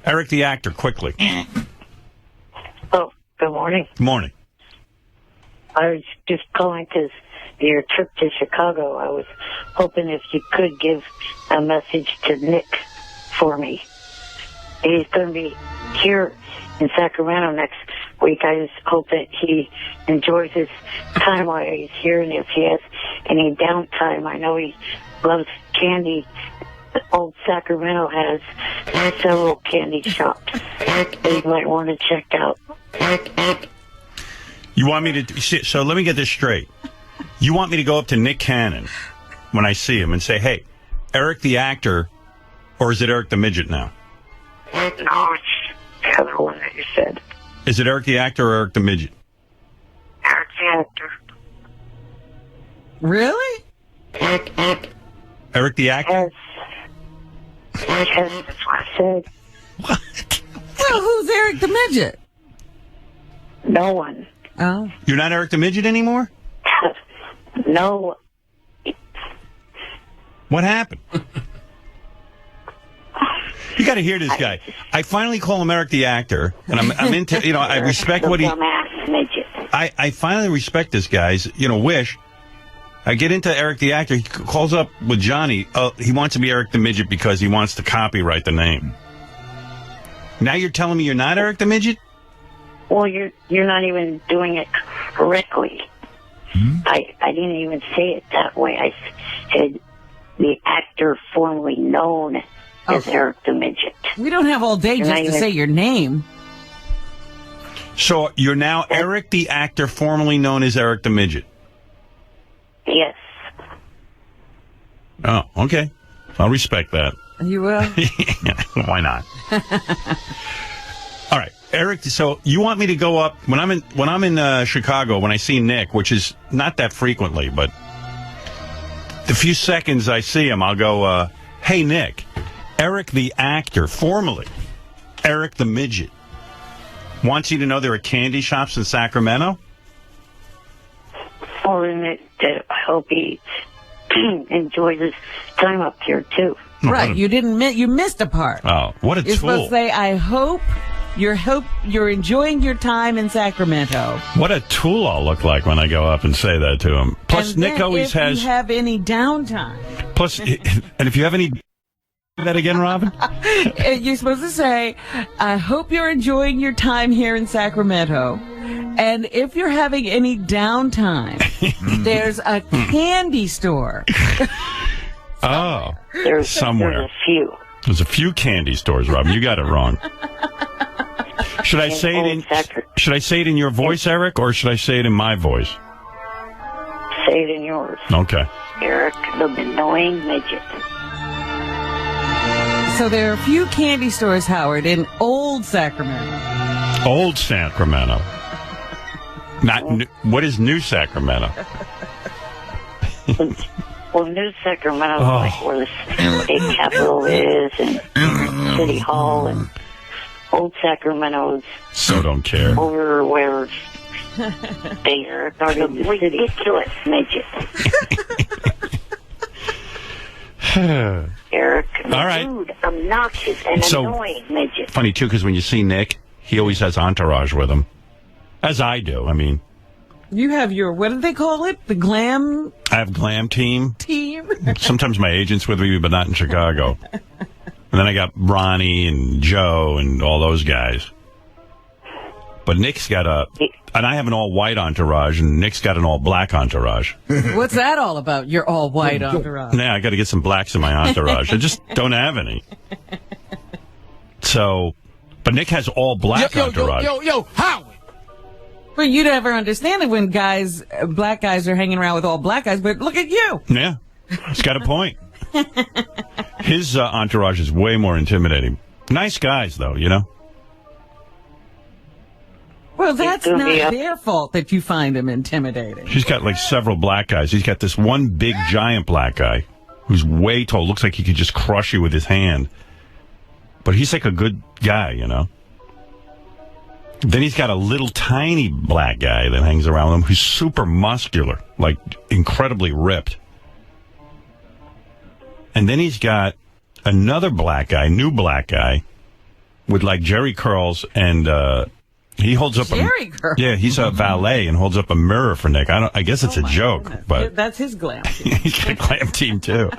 Eric the actor, quickly. Oh, good morning. Good morning. I was just calling because your trip to Chicago, I was hoping if you could give a message to Nick for me. He's going to be here in Sacramento next week. I just hope that he enjoys his time while he's here, and if he has any downtime, I know he loves candy. Old Sacramento has several candy shops that you might want to check out. You want me to... So let me get this straight. You want me to go up to Nick Cannon when I see him and say, hey, Eric the actor, or is it Eric the midget now? No, it's the other one that you said. Is it Eric the actor or Eric the midget? Eric the actor. Really? Eric the actor? Yes, that's what I said. What? Well, who's Eric the midget? No one. Oh. You're not Eric the midget anymore? No. What happened? You got to hear this guy. I finally call him Eric the actor, and I'm into, I respect what he... Dumbass midget. I finally respect this guy's, wish. I get into Eric the actor. He calls up with Johnny. He wants to be Eric the midget because he wants to copyright the name. Now you're telling me you're not Eric the midget? Well, you're not even doing it correctly. I didn't even say it that way. I said the actor formerly known as Eric the midget. We don't have all day just to say your name. So you're now Eric the actor, formerly known as Eric the midget. Yes. Oh, okay. I'll respect that. You will? Why not? All right, Eric. So you want me to go up when I'm in Chicago, when I see Nick, which is not that frequently, but the few seconds I see him, I'll go, "Hey, Nick, Eric the actor, formerly Eric the midget, wants you to know there are candy shops in Sacramento." Well, then I hope he enjoys his time up here too. Right, you missed a part. Oh, what a tool! You're supposed to say, "I hope you're enjoying your time in Sacramento." What a tool I'll look like when I go up and say that to him. Plus, and Nick always has. If you have any downtime. Plus, and if you have any. That again, Robin? You're supposed to say, "I hope you're enjoying your time here in Sacramento. And if you're having any downtime, there's a candy store." Oh, There's somewhere. There's a few. There's a few candy stores, Robin. You got it wrong. Should I say it in your voice, Eric, or should I say it in my voice? Say it in yours. Okay. Eric, the annoying midget. So there are a few candy stores, Howard, in Old Sacramento. Old Sacramento. Not new, what is New Sacramento? Well, New Sacramento is like where the state capitol is, and City Hall, and Old Sacramento is So don't care. over where they are the ridiculous midget. Eric, All right. rude, obnoxious, and annoying midget. Funny, too, because when you see Nick, he always has entourage with him. As I do. I mean... You have your, what do they call it? The glam I have glam team. team? Sometimes my agent's with me, but not in Chicago. And then I got Ronnie and Joe and all those guys. But Nick's got and I have an all-white entourage, and Nick's got an all-black entourage. What's that all about, your all-white entourage? Nah, I got to get some blacks in my entourage. I just don't have any. So, but Nick has all-black entourage. Yo, Howard! Well, you never understand it when black guys are hanging around with all black guys, but look at you. Yeah, he's got a point. His entourage is way more intimidating. Nice guys, though, Well, that's not their fault that you find him intimidating. He's got like several black guys. He's got this one big giant black guy who's way tall. Looks like he could just crush you with his hand. But he's like a good guy, Then he's got a little tiny black guy that hangs around with him who's super muscular, like incredibly ripped. And then he's got another black guy, new black guy, with like Jerry curls, and he holds up Jerry curls? Yeah, he's a valet and holds up a mirror for Nick. I guess it's a joke, Goodness. but That's his glam team. he's got a glam team too.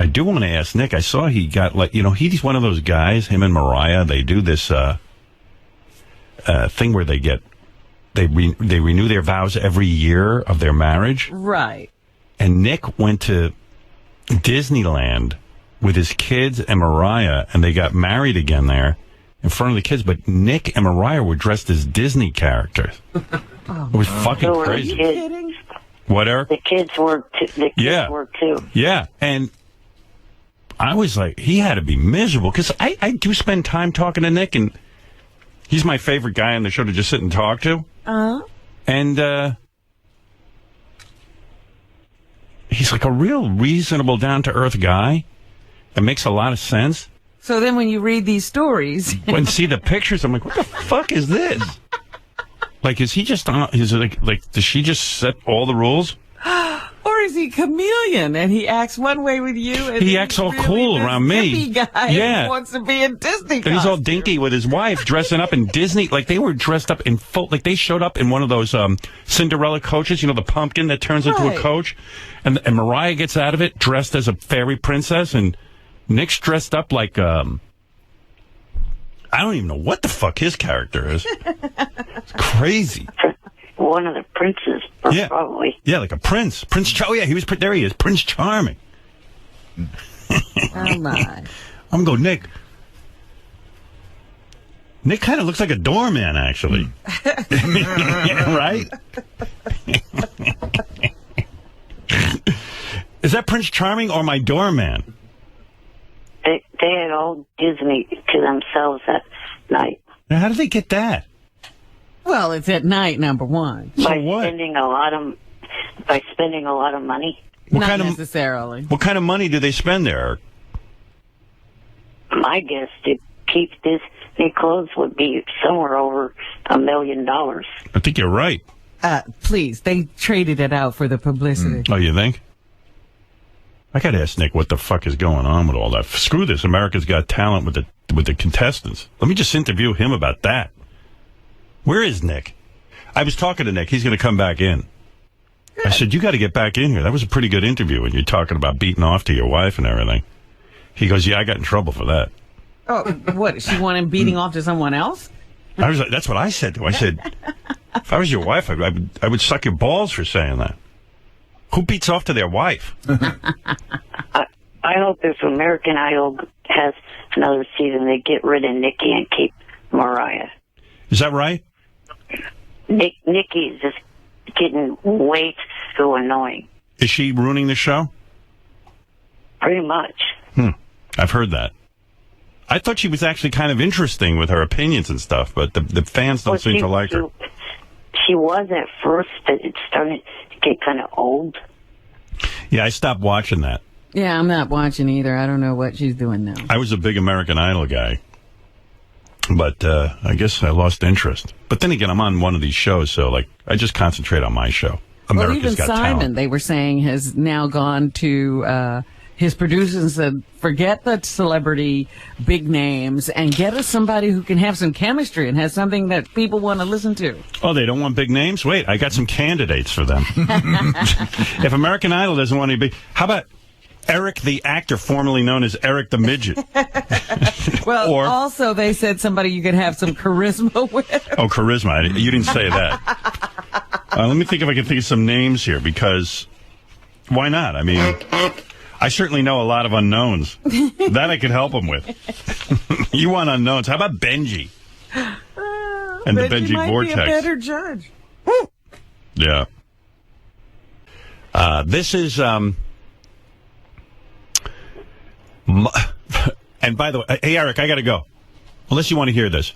I do want to ask Nick. I saw he got he's one of those guys. Him and Mariah, they do this thing where they renew their vows every year of their marriage. Right. And Nick went to Disneyland with his kids and Mariah, and they got married again there in front of the kids. But Nick and Mariah were dressed as Disney characters. It was fucking So were the crazy. kids. Kidding? What, Eric? The kids were too. Yeah, and I was like, he had to be miserable, because I do spend time talking to Nick, and he's my favorite guy on the show to just sit and talk to. And he's like a real reasonable, down-to-earth guy. It makes a lot of sense. So then when you read these stories... When see the pictures, I'm like, what the fuck is this? Like, is he just on... Is it like does she just set all the rules? Or is he chameleon and he acts one way with you? And He then acts he's all really cool this around me. hippie guy Yeah. who wants to be in Disney. And he's all costume. dinky with his wife, dressing up in Disney. Like, they were dressed up in full... Like, they showed up in one of those Cinderella coaches, the pumpkin that turns into Right. a coach. And Mariah gets out of it dressed as a fairy princess, and Nick's dressed up like... I don't even know what the fuck his character is. It's crazy. One of the princes, Yeah. probably. Yeah, like a prince. Oh, yeah, there he is. Prince Charming. Oh, my. I'm going, Nick. Nick kind of looks like a doorman, actually. Right? Is that Prince Charming or my doorman? They had all Disney to themselves that night. Now, how did they get that? Well, it's at night, number one. So by what? spending a lot of money. What Not kind of necessarily. what kind of money do they spend there? Eric? My guess to keep Disney clothes would be somewhere over $1 million. I think you're right. Please, they traded it out for the publicity. Oh, you think? I got to ask Nick what the fuck is going on with all that. Screw this. America's Got Talent with the contestants. Let me just interview him about that. Where is Nick? I was talking to Nick. He's going to come back in. Good. I said, you got to get back in here. That was a pretty good interview when you're talking about beating off to your wife and everything. He goes, yeah, I got in trouble for that. Oh, what? She wanted him beating off to someone else? I was like, that's what I said to him. I said, if I was your wife, I would suck your balls for saying that. Who beats off to their wife? I hope if American Idol has another season, they get rid of Nikki and keep Mariah. Is that right? Nikki is just getting way too annoying. Is she ruining the show? Pretty much. I've heard that. I thought she was actually kind of interesting with her opinions and stuff, but the fans don't seem to like her. She was at first, but it's starting to get kind of old. Yeah, I stopped watching that. Yeah, I'm not watching either. I don't know what she's doing now. I was a big American Idol guy, but I guess I lost interest. But then again, I'm on one of these shows, so I just concentrate on my show. Well, America's even Got Simon, Talent. they were saying, has now gone to his producers and said, forget the celebrity big names and get us somebody who can have some chemistry and has something that people want to listen to. Oh, they don't want big names? Wait, I got some candidates for them. If American Idol doesn't want any big... How about Eric the actor, formerly known as Eric the Midget? Well, Or- also they said somebody you could have some charisma with. Oh, charisma. You didn't say that. Let me think if I can think of some names here, because why not? I mean, I certainly know a lot of unknowns. That I could help them with. You want unknowns. How about Benji? And the Benji might Vortex. be a better judge. Yeah. This is... and by the way, hey, Eric, I got to go. Unless you want to hear this.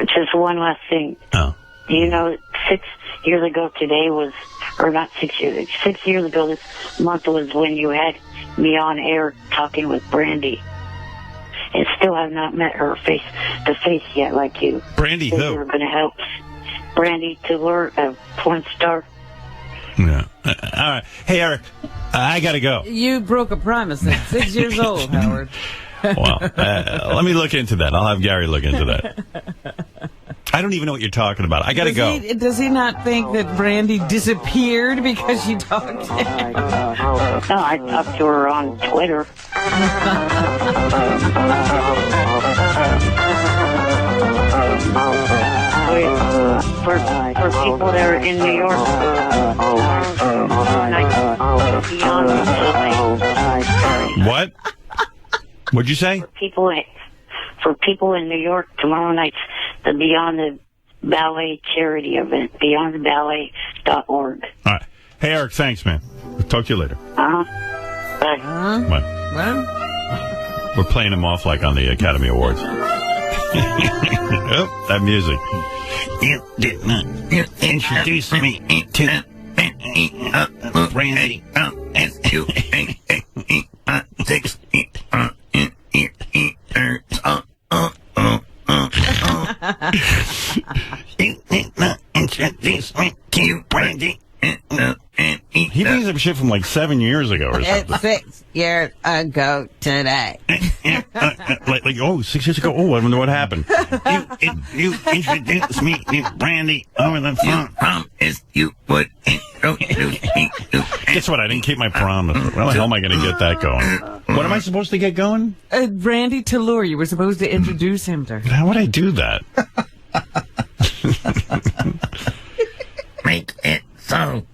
Just one last thing. Oh. You know, 6 years ago today was, or not 6 years, 6 years ago this month was when you had me on air talking with Brandy. And still have not met her face to face yet like you. Brandy Said who? you were going to help Brandy to learn a porn star. Yeah. All right. Hey, Eric, I got to go. You broke a promise at 6 years old, Howard. Well, let me look into that. I'll have Gary look into that. I don't even know what you're talking about. I got to go. Does he not think that Brandy disappeared because she talked to him? No, I talked to her on Twitter. For people that are in New York, What? What'd you say? For people in New York, tomorrow night's the Beyond the Ballet charity event, beyondtheballet.org. All right. Hey, Eric, thanks, man. We'll talk to you later. Bye. Bye. Well, We're playing him off like on the Academy Awards. Oh, that music. You did not introduce me to Brandy. You did not introduce me to Brandy. He brings up shit from like 7 years ago or something. it's 6 years ago today. Oh, 6 years ago. Oh, I wonder what happened. You introduced me to Brandy over the phone. Promised you would introduce me to. Guess what? I didn't keep my promise. How the hell am I going to get that going? What am I supposed to get going? Brandy Tallure, you were supposed to introduce him to her. How would I do that? Make it so.